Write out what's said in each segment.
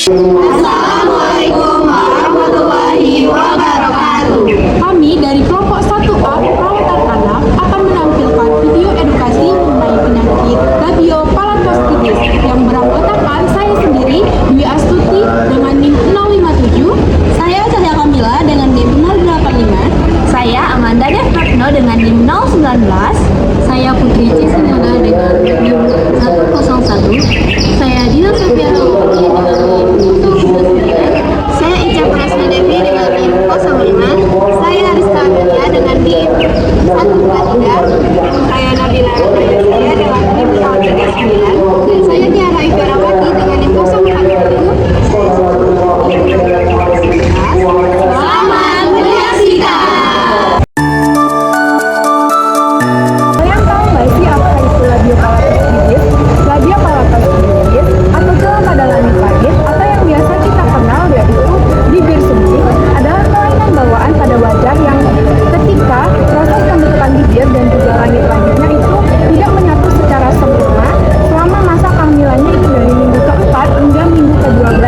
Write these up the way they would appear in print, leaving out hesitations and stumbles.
Assalamualaikum warahmatullahi wabarakatuh. Kami dari kelompok 1A perawatan anak akan menampilkan video edukasi mengenai penyakit labiopalastoskitis yang beranggotakan saya sendiri, Dwi Astuti dengan NIM 057, Saya Cahya Kamila dengan NIM 085. Saya Amanda Devratno dengan NIM 019. saya Putri Cisimona dengan NIM 101, Saya Dina Sofia Rauti dengan NIM 099. Saya Ica Prasna Devi dengan NIM 05. Saya Ariska Amelia dengan NIM 123. Saya Nabila Rahmayasya dengan NIM 039. Dan saya Tiara Ibarawati dengan NIM 041. Selamat menyaksikan. Kalian tahu nggak sih apa itu labiopalastoskitis? Labiopalastoskitis atau celah pada langit langit atau yang biasa kita kenal yaitu bibir sumbing adalah kelainan bawaan pada wajah yang ketika proses pembentukan bibir dan juga langit-langitnya itu tidak menyatu secara sempurna selama masa kehamilannya itu dari minggu ke-4 hingga minggu ke-12.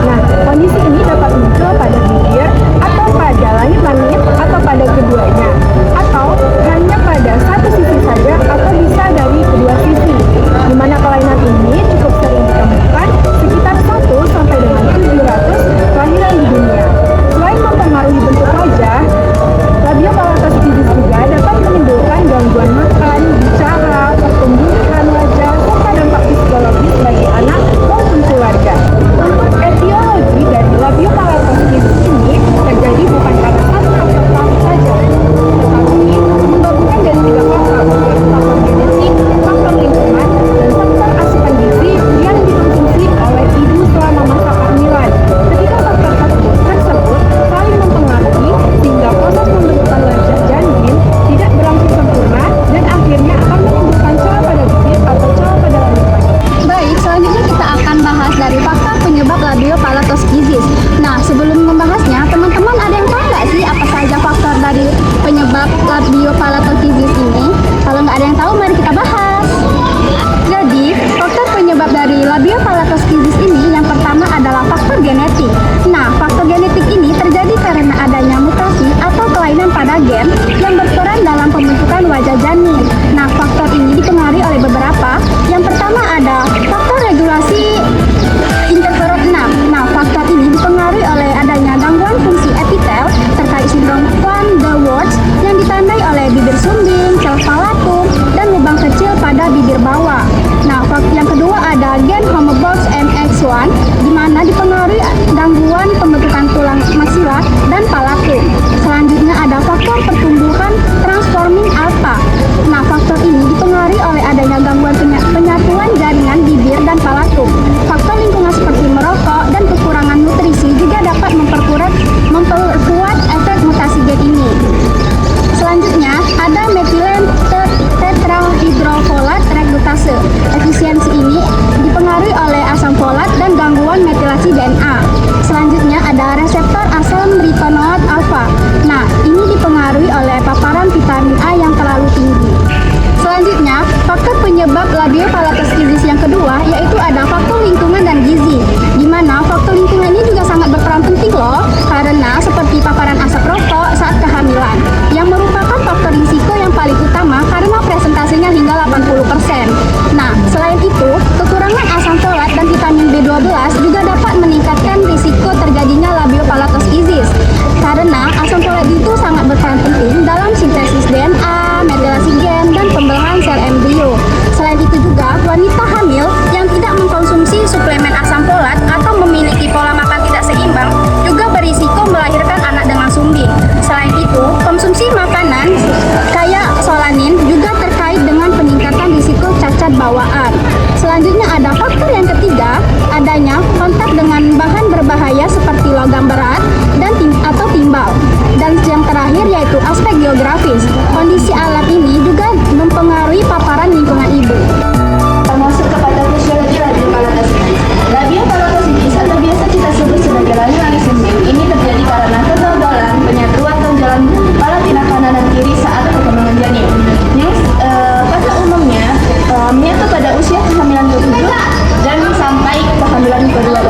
Nah, kondisi ini dapat muncul pada bibir atau pada langit-langit atau pada keduanya atau hanya pada satu sisi saja atau bisa dari kedua sisi, di mana kelainan ini cukup sering ditemukan sekitar 1 sampai dengan 700 kelahiran di dunia. Selain mempengaruhi bentuk wajah, labiopalastoskitis juga dapat menimbulkan gangguan makan, bicara, pertumbuhan wajah, serta dampak psikologis bagi anak maupun keluarga. Untuk etiologi dari labiopalastoskitis ini terjadi bukan karena satu faktor saja, tetapi menggabungkan dari 3 faktor, yaitu faktor genetik, faktor lingkungan, dan faktor asupan gizi yang dikonsumsi oleh ibu selama masa kehamilan. Ketika faktor tersebut saling mempengaruhi sehingga proses pembentukan wajah janin tidak berlangsung sempurna dan akhirnya akan menimbulkan celah pada bibir atau celah pada langit-langit. Baik, selanjutnya kita akan bahas dari faktor penyebab labiopalastoskitis. Nah, sebelum membahasnya, teman-teman ada yang tahu nggak sih apa saja faktor dari penyebab labiopalastoskitis ini? Kalau nggak ada yang tahu, mari kita bahas. Jadi, faktor penyebab dari labiopalastoskitis ini yang pertama adalah faktor genetik. Nah, faktor genetik ini terjadi karena adanya mutasi atau kelainan pada gen yang berperan dalam pembentukan wajah janin. Nah, faktor ini dipengaruhi oleh beberapa. Yang pertama ada faktor regulasi interferon 6. Nah, faktor ini dipengaruhi oleh adanya gangguan fungsi epitel terkait sindrom van der Waals yang ditandai oleh bibir sumbing, sel palatum, dan lubang kecil pada bibir bawah. Nah, yang kedua ada gen homobox MX1 di mana dipengaruhi gangguan pembentukan tulang maksila dan palatum. Selanjutnya ada faktor pertumbuhan transforming alpha. Nah, faktor ini dipengaruhi oleh adanya gangguan penyatuan jaringan bibir dan palatum. Faktor lingkungan seperti merokok dan kekurangan nutrisi juga dapat memperkuat efek mutasi gen ini. Selanjutnya ada metilen tetrahidrofolat reduktase. Efisiensi ini dipengaruhi oleh asam folat dan gangguan metilasi DNA. Selanjutnya ada reseptor asam retinoat alfa. Nah, ini dipengaruhi oleh paparan vitamin A yang terlalu tinggi. Selanjutnya, faktor penyebab labiopalastoskitis yang kedua yaitu ada faktor lingkungan dan gizi. Di mana faktor lingkungan ini juga sangat berperan penting loh, karena seperti paparan asap rokok saat kehamilan yang merupakan faktor risiko yang paling utama karena presentasinya hingga 80%. Nah, selain itu, kekurangan asam folat dan vitamin B12 juga dapat meningkatkan risiko terjadinya labiopalastoskitis. Karena asam folat itu sangat berperan penting dalam sintesis DNA, metilasi gen, dan pembelahan sel embrio. Selain itu juga, wanita hamil yang tidak mengkonsumsi suplemen asam folat atau memiliki pola makan tidak seimbang juga berisiko melahirkan anak dengan sumbing. Selain itu, konsumsi makanan kaya solanin juga terkait dengan peningkatan risiko cacat bawaan. Selanjutnya ada faktor yang ketiga, adanya kontak dengan bahan berbahaya seperti logam berat dan atau timbal. Dan yang terakhir yaitu aspek geografis. Kondisi alam ini juga mempengaruhi paparan lingkungan ibu. Termasuk kepada fisiologi labiopalastoskitis. Labiopalastoskitis atau biasa kita sebut sebagai langit-langit sumbing ini terjadi karena kegagalan penyatuan tonjolan palatina kanan dan kiri saat perkembangan janin. Yang pada umumnya menyatu pada usia kehamilan ke-7 dan sampai kehamilan ke-12.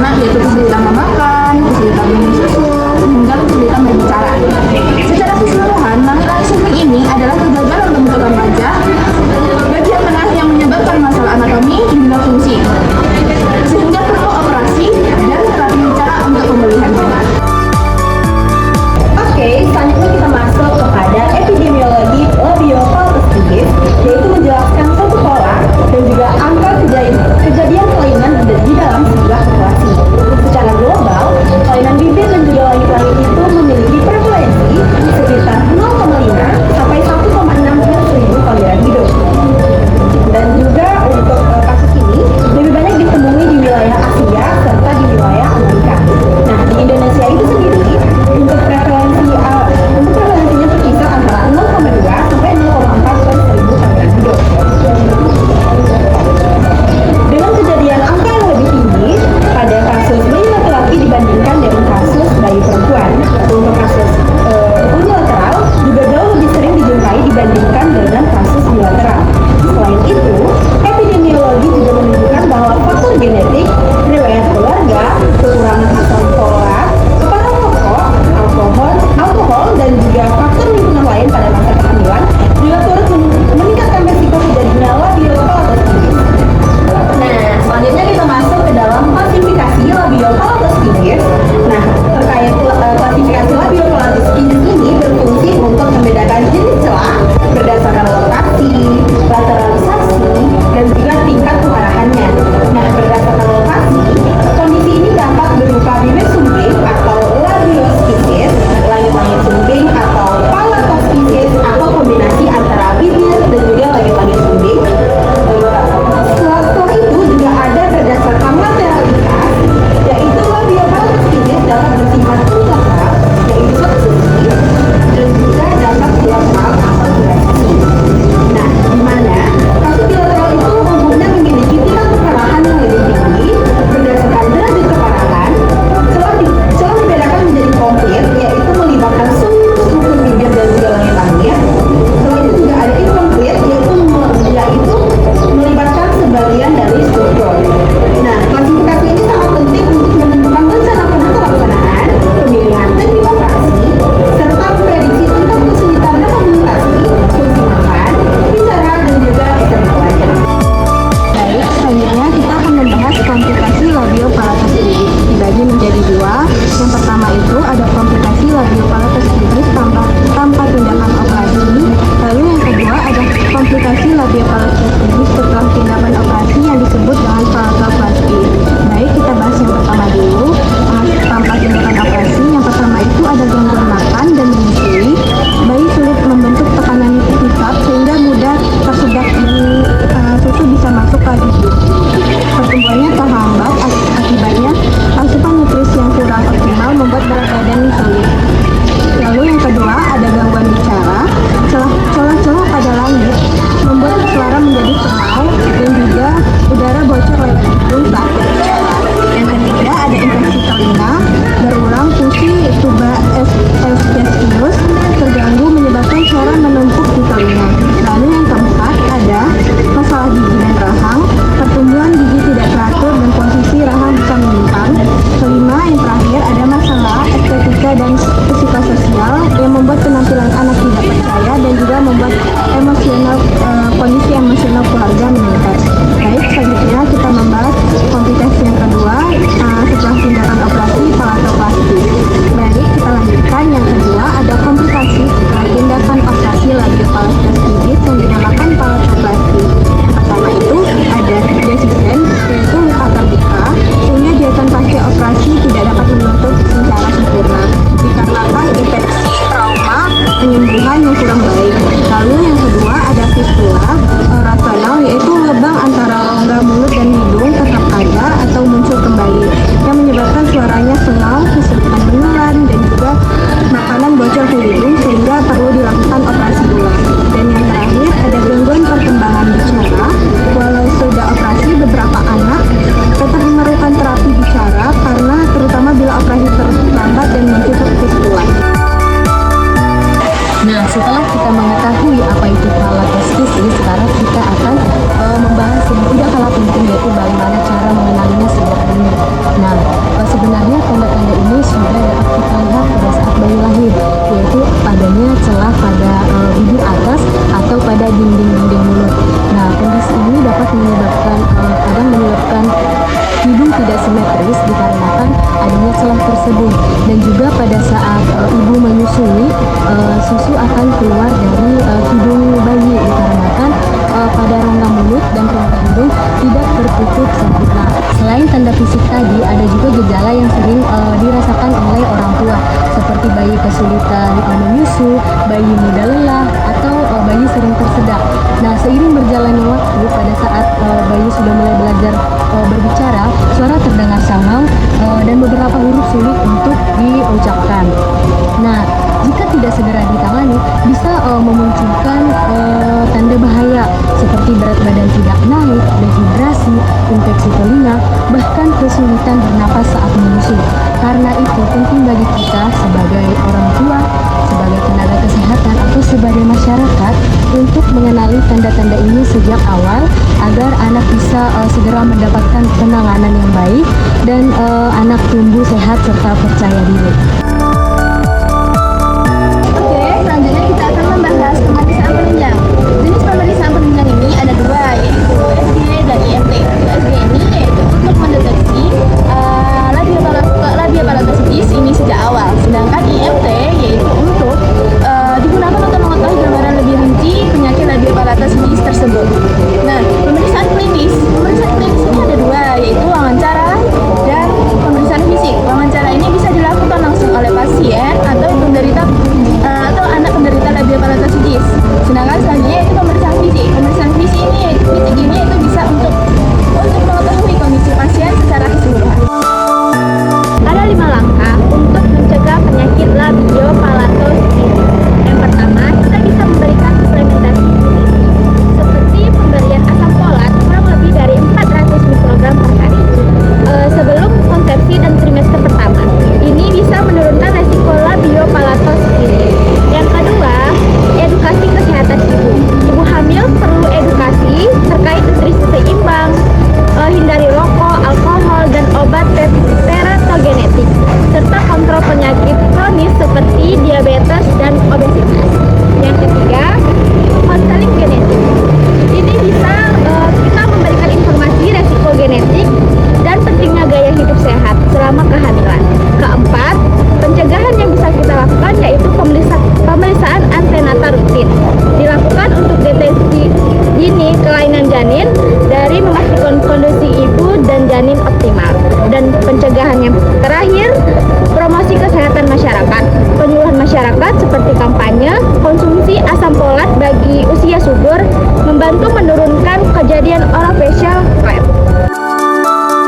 anak, yaitu kesulitan memakan, kesulitan minum susu, hingga kesulitan berbicara. Secara keseluruhan, masalah suntik ini adalah kegagalan pembentukan wajah bagian tengah yang menyebabkan masalah anatomi hingga fungsi, sehingga perlu operasi dan terapi bicara untuk pemulihannya. Oke, selanjutnya kita masuk kepada epidemiologi labiopalpus yaitu menjelaskan suatu pola dan juga angka kejadian kelainan di dalam sebuah populasi. medis dikarenakan adanya celah tersebut. Dan juga pada saat ibu menyusui, susu akan keluar dari hidung bayi dikarenakan pada rongga mulut dan rongga hidung tidak tertutup sempurna. Selain tanda fisik tadi, ada juga gejala yang sering dirasakan oleh orang tua, seperti bayi kesulitan menyusu, bayi mudah lelah, atau bayi sering tersedak. Nah, seiring berjalannya waktu, pada saat bayi sudah mulai belajar berbicara, suara terdengar sangau dan beberapa huruf sulit untuk diucapkan. Nah, jika tidak segera ditangani, bisa memunculkan tanda bahaya seperti berat badan tidak naik, dehidrasi, infeksi telinga, bahkan kesulitan bernapas saat menyusui. Karena itu penting bagi kita sebagai orang tua, sebagai tenaga kesehatan atau sebagai masyarakat untuk mengenali tanda-tanda ini sejak awal agar anak bisa segera mendapatkan penanganan yang baik dan anak tumbuh sehat serta percaya diri. Oke, selanjutnya kita akan membahas pemeriksaan penunjang. Jenis pemeriksaan penunjang ini ada dua, yaitu USG dan IMT. USG ini yaitu untuk mendeteksi labiapalatosis ini sejak awal, sedangkan IMT yaitu untuk digunakan untuk mengetahui gambaran lebih rinci penyakit labiapalatosis tersebut. Nah, pemeriksaan klinis ini ada dua, yaitu wawancara dan pemeriksaan fisik. Wawancara ini bisa dilakukan langsung oleh pasien atau anak penderita labiapalatosis. Sedangkan selanjutnya yaitu pemeriksaan fisik. Pemeriksaan fisik ini yaitu bisa untuk mengetahui kondisi pasien secara keseluruhan. Ada 5 langkah untuk mencegah penyakit labiopalatosis. Yang pertama, kita bisa memberikan suplementasi nutrisi seperti pemberian asam folat kurang lebih dari 400 mikrogram per hari sebelum konsepsi dan trimester pertama. Ini bisa menurunkan resiko labiopalatosis. Yang kedua, edukasi kesehatan ibu. Ibu hamil perlu edukasi terkait nutrisi seimbang, hindari rokok, alkohol, dan obat teratogenetik, serta kontrol penyakit kronis seperti diabetes dan obesitas. Yang ketiga, konseling genetik. Ini bisa kita memberikan informasi resiko genetik dan pentingnya gaya hidup sehat selama kehamilan. Keempat, pencegahan yang bisa kita lakukan yaitu pemeriksaan antenatal rutin. Dilakukan untuk deteksi dini kelainan janin dari memastikan kondisi ibu dan janin optimal. Dan pencegahan yang terakhir, promosi kesehatan masyarakat. Penyuluhan masyarakat seperti kampanye konsumsi asam folat bagi usia subur membantu menurunkan kejadian orofacial flare.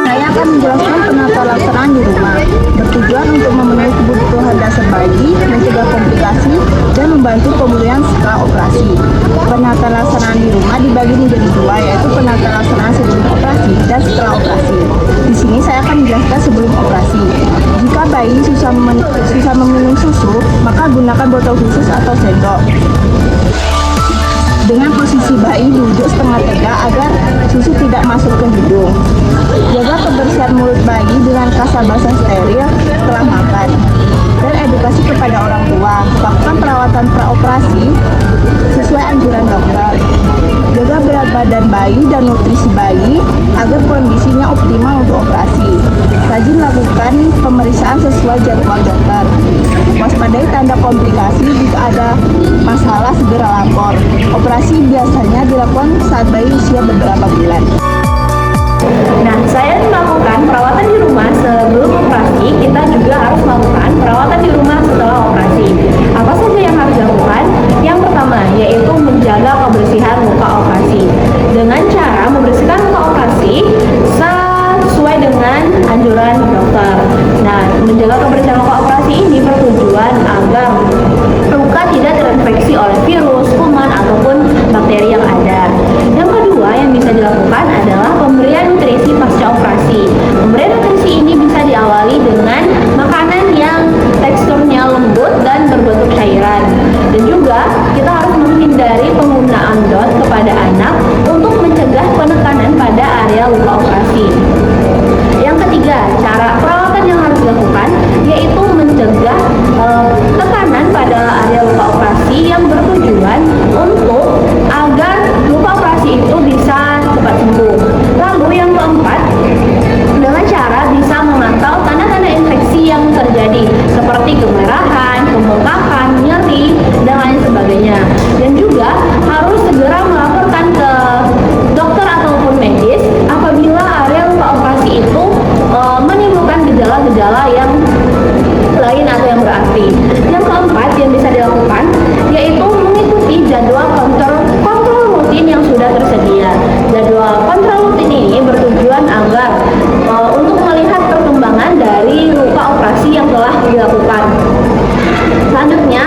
Saya akan menjelaskan penata laksanaan di rumah, bertujuan untuk memenuhi kebutuhan dasar bayi, mencegah komplikasi, dan membantu pemulihan setelah operasi. Penata laksanaan di rumah dibagi menjadi dua, yaitu penata laksanaan sebelum operasi dan setelah operasi. Di sini saya akan menjelaskan sebelum operasi. Jika bayi susah meminum susu, maka gunakan botol khusus atau sendok. Dengan posisi bayi duduk setengah tegak agar susu tidak masuk ke hidung. Jaga kebersihan mulut bayi dengan kasa basah steril setelah makan. Dan edukasi kepada orang tua. Lakukan perawatan praoperasi sesuai anjuran dokter. Jaga berat badan bayi dan nutrisi bayi agar kondisinya optimal untuk operasi. Rajin lakukan pemeriksaan sesuai jadwal dokter. Waspadai tanda komplikasi, jika ada masalah segera lapor. Operasi biasanya dilakukan saat bayi usia beberapa bulan. Nah, saya melakukan perawatan di rumah sebelum operasi. Kita juga harus melakukan perawatan di rumah setelah operasi. Apa saja yang harus dilakukan? Yang pertama, yaitu menjaga kebersihan luka operasi dengan cara membersihkan luka operasi sesuai dengan anjuran dokter. Nah, menjaga kebersihan luka operasi ini bertujuan agar luka tidak terinfeksi oleh virus, kuman, ataupun bakteri yang ada. Yang kedua yang bisa dilakukan adalah pemberian nutrisi pasca operasi. Pemberian nutrisi ini bisa diawali dengan makanan yang teksturnya lembut dan berbentuk cairan. Dan juga kita harus menghindari penggunaan dot kepada anak untuk mencegah penekanan pada area luka operasi. Yang ketiga, cara perawatan yang harus dilakukan yaitu mencegah tekanan pada area luka operasi yang bertujuan untuk agar luka operasi itu bisa cepat sembuh. Lalu yang keempat, dengan cara bisa gejala yang lain atau yang berarti. Yang keempat yang bisa dilakukan yaitu mengikuti jadwal kontrol rutin yang sudah tersedia. Jadwal kontrol rutin ini bertujuan agar untuk melihat perkembangan dari luka operasi yang telah dilakukan. Selanjutnya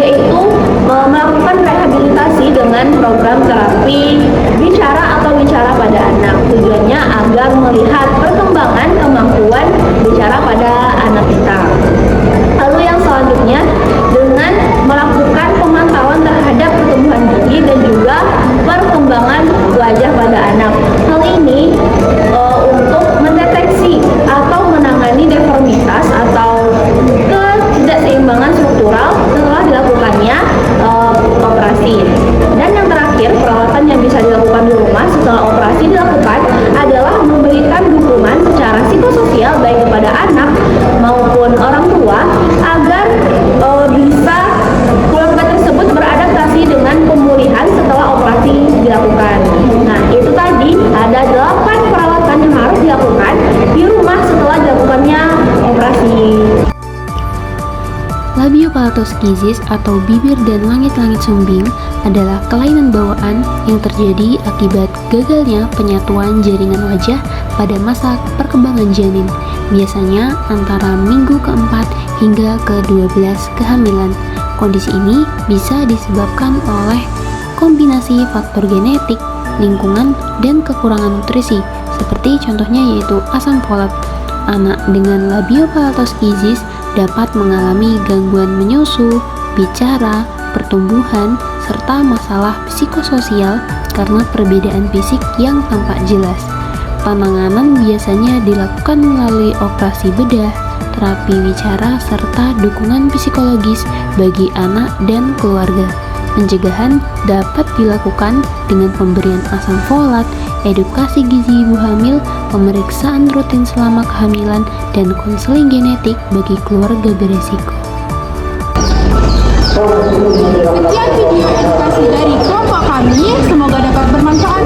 yaitu melakukan rehabilitasi dengan program terapi bicara atau bicara pada anak. Tujuannya agar melihat perkembangan kemampuan bicara pada anak kita. Lalu yang selanjutnya dengan melakukan pemantauan terhadap pertumbuhan gigi dan juga perkembangan wajah pada anak. Hal ini untuk mendeteksi atau menangani deformitas atau ketidakseimbangan struktural setelah dilakukannya operasi. Dan yang terakhir, perawatan yang bisa dilakukan di rumah setelah operasi dilakukan adalah memberikan dukungan secara psikososial baik kepada anak maupun orang tua agar bisa keluarga tersebut beradaptasi dengan pemulihan setelah operasi dilakukan. Nah, itu tadi ada 8 perawatan yang harus dilakukan di rumah setelah dilakukannya operasi. Labiopalatoskisis atau bibir dan langit-langit sumbing adalah kelainan bawaan yang terjadi akibat gagalnya penyatuan jaringan wajah pada masa perkembangan janin, biasanya antara minggu keempat hingga ke-12 kehamilan. Kondisi ini bisa disebabkan oleh kombinasi faktor genetik, lingkungan, dan kekurangan nutrisi, seperti contohnya yaitu asam folat. Anak dengan labiopalatoskisis dapat mengalami gangguan menyusu, bicara, pertumbuhan, serta masalah psikososial karena perbedaan fisik yang tampak jelas. Penanganan biasanya dilakukan melalui operasi bedah, terapi bicara, serta dukungan psikologis bagi anak dan keluarga. Pencegahan dapat dilakukan dengan pemberian asam folat, edukasi gizi ibu hamil, pemeriksaan rutin selama kehamilan, dan konseling genetik bagi keluarga beresiko. Sekian video edukasi dari kelompok kami, semoga dapat bermanfaat